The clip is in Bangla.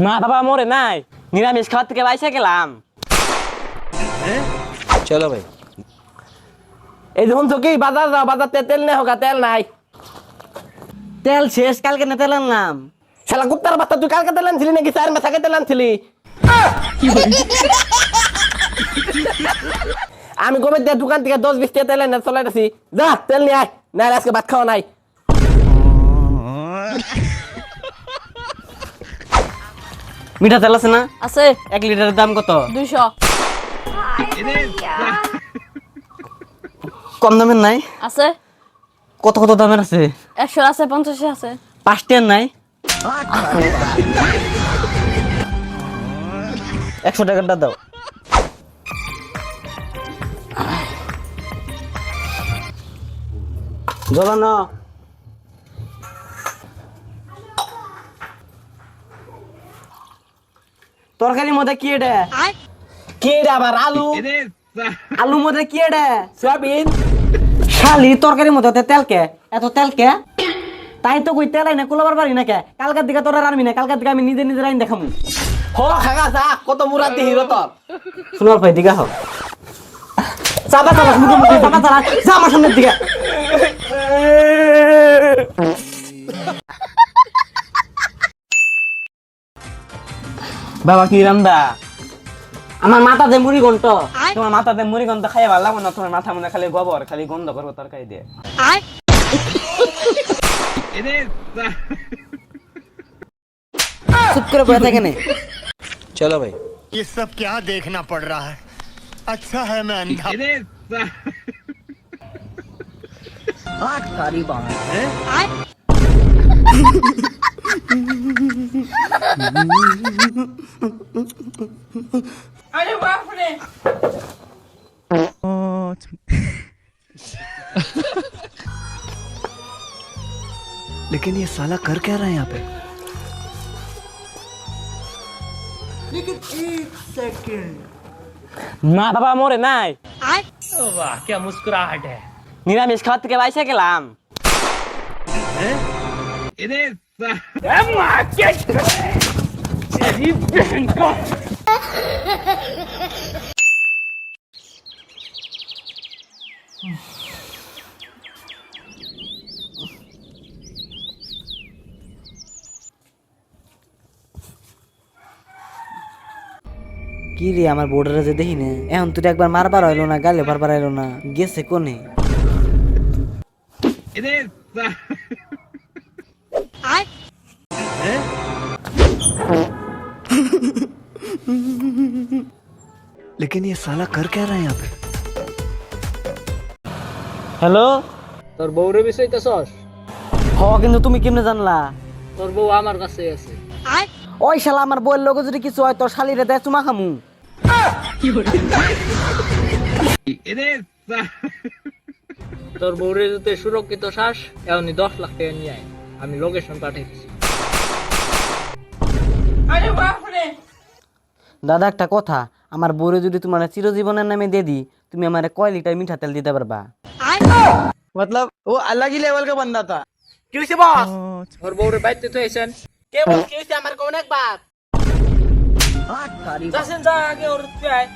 মা বাবা মরে নাই, নিরামিষ খাওয়ার থেকে বাইসে গেলাম। চলো ভাই। এই দেখুন তো কি বাজার যাও, বাজারতে তেল নেই হোক, তেল নাই। তেল শেষ, কালকে না তেল আনলাম। শালা কুত্তার বাচ্চা, তুই কালকে তেল আনছিলি নাকি 4 মাস আগে তেল আনছিলি? আমি কবে দিয়ে দোকান থেকে 10-20 টাকা তেল এনে চলাইতেছি। যা তেল নিয়ে আয়, না আজকে ভাত খাওয়া নাই। মিঠা তেল আছে না? আছে 1 লিটারের দাম কত? 200। কম দামের নাই? আছে কত কত দামের আছে? 100 আছে, 50 আছে। 5 টাকার নাই? 100 টাকারটা দাও। জ্বলানো তরকারির মধ্যে কি এটা? কে রে আবার? আলু। আলুর মধ্যে কি এটা? সয়াবিন। শালি তরকারির মধ্যে তেল কে? এত তেল কে? তাই তো কই তেল আইনা কুলাবার পারি না কে? কালকার দিকে তোরা রানবি না, কালকার দিকে আমি নিজে নিজে রাইন দেখামু। হো খাগা যা, কত মুরাতি হিরো তোর। শুনার ভাই দিকে হও। চাপা চাপা মুখে মুখে চাপা চাপা, যা আমার সামনের দিকে। বাবা কি রান্দা? আমার মাথাতে মুড়ি ঘন্ট। তোমার মাথাতে মুড়ি গন্ধ খাইয়ে ভালো লাগবে না, তোমার মাথা মনে খালি গোবর, খালি গন্ধ করবো তরকারি দিয়ে। চুপ করে বসে থাকে না। चलो भाई। ये सब क्या देखना पड़ रहा है? अच्छा है मैं अंधा। लेकिन ये साला कर क्या रहा है यहाँ पे? মা বাবা মরে নাই। বাহ কি মুস্কুরাহট है। নিরামিষ খাওয়ার থেকে বাইসে গেলাম। কি রে আমার বোর্ডারে যে দেখি না, এখন তুই একবার মারবার হইলো না, গালে বারবার হইলো না, গেছে কোনে? लेकिन ये साला कर क्या रहा है यहाँ पे? হ্যালো, তোর বউরে বিষয় তো সস, হ কিন্তু তুমি কেমনে জানলা? তোর বউ আমার কাছে আছে। ওই শালা আমার বউয়ের লোকে যদি কিছু হয় তোর শালিরে দেয় চুমা খামু। তোর বউরে যদি সুরক্ষিত শ্বাস এমনি 10 লাখ টাকা নিয়ে আয়, আমি লোকেশন পাঠাইছি। দাদা একটা কথা, আমার বউরে যদি তোমার চিরজীবনের নামে দিয়ে দিই, তুমি আমার কয় লিটার মিঠা তেল দিতে পারবা? मतलब वो अलग ही लेवल का बंदा था। क्यों से बॉस? তোর বউরে বাইতে তো আইছেন। কে বল কে से আমার কোন এক বাত। যা আগে ওর তুই আয়।